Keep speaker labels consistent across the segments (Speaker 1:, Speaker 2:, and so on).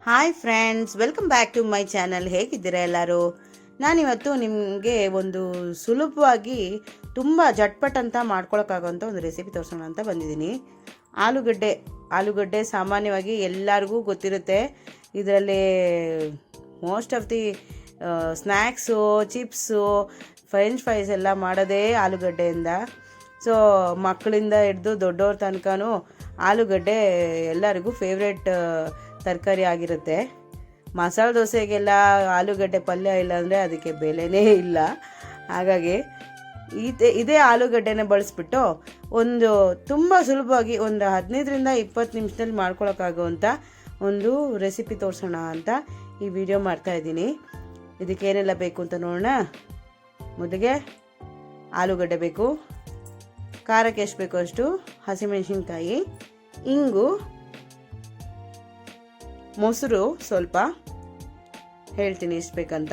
Speaker 1: Hi friends, welcome back to my channel. ಹೇಗಿದ್ದೀರಾ ಎಲ್ಲರೂ? ನಾನಿವತ್ತು ನಿಮಗೆ ಒಂದು ಸುಲಭವಾಗಿ ತುಂಬ ಜಟ್ಪಟ್ ಅಂತ ಮಾಡ್ಕೊಳಕ್ಕಾಗೋಂಥ ಒಂದು ರೆಸಿಪಿ ತೋರಿಸೋಣ ಅಂತ ಬಂದಿದ್ದೀನಿ. ಆಲೂಗಡ್ಡೆ ಸಾಮಾನ್ಯವಾಗಿ ಎಲ್ಲರಿಗೂ ಗೊತ್ತಿರುತ್ತೆ. ಇದರಲ್ಲಿ most of the snacks, chips, french fries ಎಲ್ಲ ಮಾಡೋದೇ ಆಲೂಗಡ್ಡೆಯಿಂದ. ಸೊ ಮಕ್ಕಳಿಂದ ಹಿಡಿದು ದೊಡ್ಡವ್ರ ತನಕನೂ ಆಲೂಗಡ್ಡೆ ಎಲ್ಲರಿಗೂ ಫೇವ್ರೆಟ್ ತರಕಾರಿ ಆಗಿರುತ್ತೆ. ಮಸಾಲೆ ದೋಸೆಗೆಲ್ಲ ಆಲೂಗಡ್ಡೆ ಪಲ್ಯ ಇಲ್ಲಾಂದರೆ ಅದಕ್ಕೆ ಬೆಲೆನೇ ಇಲ್ಲ. ಹಾಗಾಗಿ ಇದೇ ಆಲೂಗಡ್ಡೆನ ಬಳಸ್ಬಿಟ್ಟು ಒಂದು ತುಂಬ ಸುಲಭವಾಗಿ ಒಂದು 15ರಿಂದ 20 ನಿಮಿಷದಲ್ಲಿ ಮಾಡ್ಕೊಳಕ್ಕಾಗುವಂಥ ಒಂದು ರೆಸಿಪಿ ತೋರಿಸೋಣ ಅಂತ ಈ ವಿಡಿಯೋ ಮಾಡ್ತಾಯಿದ್ದೀನಿ. ಇದಕ್ಕೇನೆಲ್ಲ ಬೇಕು ಅಂತ ನೋಡೋಣ. ಮೊದಲಿಗೆ ಆಲೂಗಡ್ಡೆ ಬೇಕು, ಖಾರಕ್ಕೆ ಎಷ್ಟು ಬೇಕೋ ಅಷ್ಟು ಹಸಿಮೆಣಸಿನ್ಕಾಯಿ, ಇಂಗು, ಮೊಸರು ಸ್ವಲ್ಪ ಹೇಳ್ತೀನಿ ಎಷ್ಟು ಬೇಕಂತ,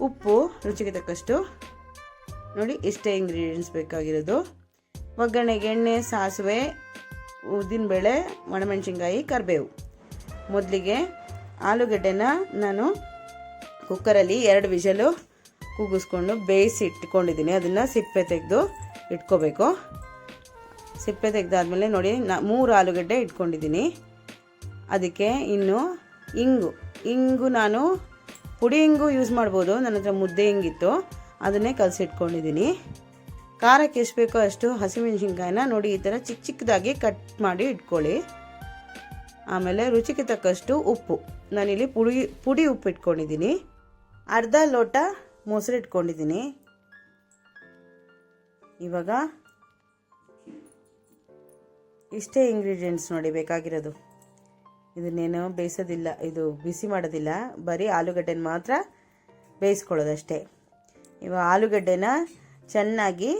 Speaker 1: ಉಪ್ಪು ರುಚಿಗೆ ತಕ್ಕಷ್ಟು. ನೋಡಿ ಇಷ್ಟೇ ಇಂಗ್ರೀಡಿಯೆಂಟ್ಸ್ ಬೇಕಾಗಿರೋದು. ಒಗ್ಗರಣೆಗೆ ಎಣ್ಣೆ, ಸಾಸಿವೆ, ಉದ್ದಿನಬೇಳೆ, ಒಣಮೆಣಸಿನ್ಕಾಯಿ, ಕರಿಬೇವು. ಮೊದಲಿಗೆ ಆಲೂಗಡ್ಡೆನ ನಾನು ಕುಕ್ಕರಲ್ಲಿ 2 ವಿಷಲು ಕೂಗಿಸ್ಕೊಂಡು ಬೇಯಿಸಿ ಇಟ್ಕೊಂಡಿದ್ದೀನಿ. ಅದನ್ನು ಸಿಪ್ಪೆ ತೆಗೆದು ಇಟ್ಕೋಬೇಕು. ಸಿಪ್ಪೆ ತೆಗೆದಾದ್ಮೇಲೆ ನೋಡಿ 3 ಆಲೂಗಡ್ಡೆ ಇಟ್ಕೊಂಡಿದ್ದೀನಿ. ಅದಕ್ಕೆ ಇನ್ನು ಇಂಗು ನಾನು ಪುಡಿ ಇಂಗು ಯೂಸ್ ಮಾಡ್ಬೋದು. ನನ್ನ ಹತ್ರ ಮುದ್ದೆ ಇಂಗಿತ್ತು, ಅದನ್ನೇ ಕಲಸಿಟ್ಕೊಂಡಿದ್ದೀನಿ. ಖಾರಕ್ಕೆ ಎಷ್ಟು ಬೇಕೋ ಅಷ್ಟು ಹಸಿಮೆಣಸಿನ್ಕಾಯಿನ ನೋಡಿ ಈ ಥರ ಚಿಕ್ಕ ಚಿಕ್ಕದಾಗಿ ಕಟ್ ಮಾಡಿ ಇಟ್ಕೊಳ್ಳಿ. ಆಮೇಲೆ ರುಚಿಗೆ ತಕ್ಕಷ್ಟು ಉಪ್ಪು, ನಾನಿಲ್ಲಿ ಪುಡಿ ಉಪ್ಪು ಇಟ್ಕೊಂಡಿದ್ದೀನಿ. ಅರ್ಧ ಲೋಟ ಮೊಸರು ಇಟ್ಕೊಂಡಿದ್ದೀನಿ. ಇವಾಗ ಇಷ್ಟೇ ಇಂಗ್ರೀಡಿಯೆಂಟ್ಸ್ ನೋಡಿ ಬೇಕಾಗಿರೋದು. ಇದನ್ನೇನು ಬೇಯಿಸೋದಿಲ್ಲ, ಇದು ಬಿಸಿ ಮಾಡೋದಿಲ್ಲ, ಬರೀ ಆಲೂಗಡ್ಡೆನ ಮಾತ್ರ ಬೇಯಿಸ್ಕೊಳ್ಳೋದಷ್ಟೇ. ಇವಾಗ ಆಲೂಗಡ್ಡೆನ ಚೆನ್ನಾಗಿ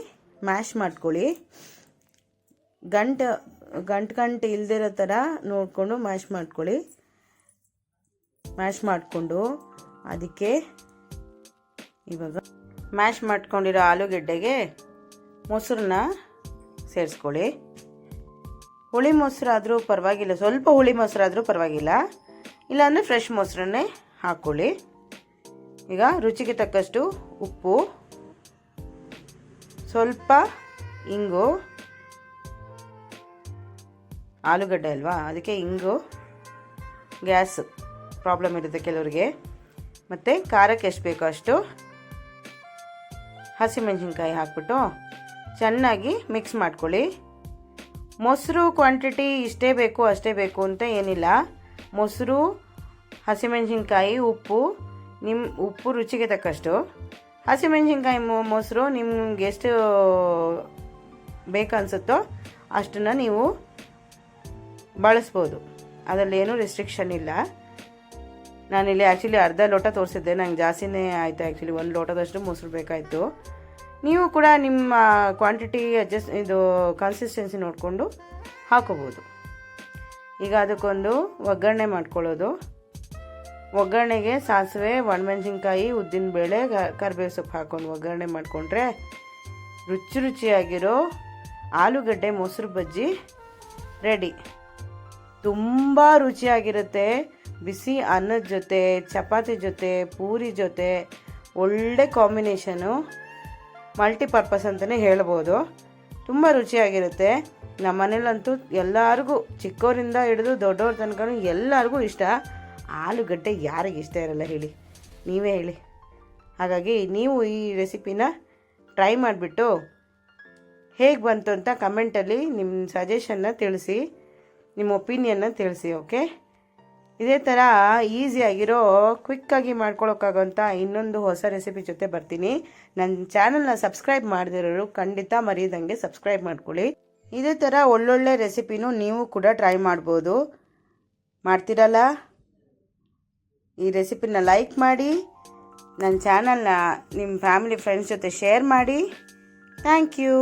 Speaker 1: ಮ್ಯಾಶ್ ಮಾಡ್ಕೊಳ್ಳಿ. ಗಂಟು ಇಲ್ದಿರೋ ಥರ ನೋಡಿಕೊಂಡು ಮ್ಯಾಶ್ ಮಾಡ್ಕೊಳ್ಳಿ. ಮ್ಯಾಶ್ ಮಾಡಿಕೊಂಡು ಅದಕ್ಕೆ ಇವಾಗ ಮ್ಯಾಶ್ ಮಾಡ್ಕೊಂಡಿರೋ ಆಲೂಗಡ್ಡೆಗೆ ಮೊಸರನ್ನ ಸೇರಿಸ್ಕೊಳ್ಳಿ. ಹುಳಿ ಮೊಸರಾದರೂ ಪರವಾಗಿಲ್ಲ, ಸ್ವಲ್ಪ ಹುಳಿ ಮೊಸರಾದರೂ ಪರವಾಗಿಲ್ಲ, ಇಲ್ಲಾಂದರೆ ಫ್ರೆಶ್ ಮೊಸರನ್ನೇ ಹಾಕ್ಕೊಳ್ಳಿ. ಈಗ ರುಚಿಗೆ ತಕ್ಕಷ್ಟು ಉಪ್ಪು, ಸ್ವಲ್ಪ ಇಂಗು, ಆಲೂಗಡ್ಡೆ ಅಲ್ವಾ ಅದಕ್ಕೆ ಇಂಗು, ಗ್ಯಾಸ್ ಪ್ರಾಬ್ಲಮ್ ಇರುತ್ತೆ ಕೆಲವರಿಗೆ. ಮತ್ತು ಖಾರಕ್ಕೆ ಎಷ್ಟು ಬೇಕೋ ಅಷ್ಟು ಹಸಿಮೆಣಸಿನ್ಕಾಯಿ ಹಾಕ್ಬಿಟ್ಟು ಚೆನ್ನಾಗಿ ಮಿಕ್ಸ್ ಮಾಡ್ಕೊಳ್ಳಿ. ಮೊಸರು ಕ್ವಾಂಟಿಟಿ ಇಷ್ಟೇ ಬೇಕು ಅಷ್ಟೇ ಬೇಕು ಅಂತ ಏನಿಲ್ಲ. ಮೊಸರು, ಹಸಿಮೆಣಸಿನ್ಕಾಯಿ, ಉಪ್ಪು ರುಚಿಗೆ ತಕ್ಕಷ್ಟು. ಹಸಿಮೆಣಸಿನ್ಕಾಯಿ ಮೊಸರು ನಿಮ್ಗೆ ಎಷ್ಟು ಬೇಕನ್ಸುತ್ತೋ ಅಷ್ಟನ್ನು ನೀವು ಬಳಸ್ಬೋದು, ಅದರಲ್ಲಿ ಏನೂ ರೆಸ್ಟ್ರಿಕ್ಷನ್ ಇಲ್ಲ. ನಾನಿಲ್ಲಿ ಆ್ಯಕ್ಚುಲಿ ಅರ್ಧ ಲೋಟ ತೋರಿಸಿದ್ದೆ, ನಂಗೆ ಜಾಸ್ತಿನೇ ಆಯಿತು. ಆ್ಯಕ್ಚುಲಿ 1 ಲೋಟದಷ್ಟು ಮೊಸರು ಬೇಕಾಯಿತು. ನೀವು ಕೂಡ ನಿಮ್ಮ ಕ್ವಾಂಟಿಟಿ ಇದು ಕನ್ಸಿಸ್ಟೆನ್ಸಿ ನೋಡಿಕೊಂಡು ಹಾಕೋಬೋದು. ಈಗ ಅದಕ್ಕೊಂದು ಒಗ್ಗರಣೆ ಮಾಡ್ಕೊಳ್ಳೋದು. ಒಗ್ಗರಣೆಗೆ ಸಾಸಿವೆ, ಒಣಮೆಣಸಿನ್ಕಾಯಿ, ಉದ್ದಿನಬೇಳೆ, ಕರಿಬೇವು ಸೊಪ್ಪು ಹಾಕ್ಕೊಂಡು ಒಗ್ಗರಣೆ ಮಾಡಿಕೊಂಡ್ರೆ ರುಚಿಯಾಗಿರೋ ಆಲೂಗಡ್ಡೆ ಮೊಸರು ಬಜ್ಜಿ ರೆಡಿ. ತುಂಬ ರುಚಿಯಾಗಿರುತ್ತೆ. ಬಿಸಿ ಅನ್ನದ ಜೊತೆ, ಚಪಾತಿ ಜೊತೆ, ಪೂರಿ ಜೊತೆ ಒಳ್ಳೆ ಕಾಂಬಿನೇಷನು. ಮಲ್ಟಿಪರ್ಪಸ್ ಅಂತಲೇ ಹೇಳ್ಬೋದು. ತುಂಬ ರುಚಿಯಾಗಿರುತ್ತೆ. ನಮ್ಮ ಮನೇಲಂತೂ ಎಲ್ಲರಿಗೂ, ಚಿಕ್ಕವರಿಂದ ಹಿಡಿದು ದೊಡ್ಡವ್ರ ತನಕ ಎಲ್ಲರಿಗೂ ಇಷ್ಟ. ಆಲೂಗಡ್ಡೆ ಯಾರಿಗೆ ಇಷ್ಟ ಇರಲ್ಲ ಹೇಳಿ, ನೀವೇ ಹೇಳಿ. ಹಾಗಾಗಿ ನೀವು ಈ ರೆಸಿಪಿನ ಟ್ರೈ ಮಾಡಿಬಿಟ್ಟು ಹೇಗೆ ಬಂತು ಅಂತ ಕಮೆಂಟಲ್ಲಿ ನಿಮ್ಮ ಸಜೆಷನ್ನ ತಿಳಿಸಿ, ನಿಮ್ಮ ಒಪಿನಿಯನ್ನ ತಿಳಿಸಿ. ಓಕೆ, ಇದೇ ಥರ ಈಸಿಯಾಗಿರೋ ಕ್ವಿಕ್ಕಾಗಿ ಮಾಡ್ಕೊಳಕ್ಕಾಗೋಂಥ ಇನ್ನೊಂದು ಹೊಸ ರೆಸಿಪಿ ಜೊತೆ ಬರ್ತೀನಿ. ನನ್ನ ಚಾನಲ್ನ ಸಬ್ಸ್ಕ್ರೈಬ್ ಮಾಡದಿರೋರು ಖಂಡಿತ ಮರೆಯದಂಗೆ ಸಬ್ಸ್ಕ್ರೈಬ್ ಮಾಡ್ಕೊಳ್ಳಿ. ಇದೇ ಥರ ಒಳ್ಳೊಳ್ಳೆ ರೆಸಿಪಿನೂ ನೀವು ಕೂಡ ಟ್ರೈ ಮಾಡ್ಬೋದು. ಮಾಡ್ತಿರಲ್ಲ? ಈ ರೆಸಿಪಿನ ಲೈಕ್ ಮಾಡಿ, ನನ್ನ ಚಾನಲ್ನ ನಿಮ್ಮ ಫ್ಯಾಮಿಲಿ ಫ್ರೆಂಡ್ಸ್ ಜೊತೆ ಶೇರ್ ಮಾಡಿ. Thank you.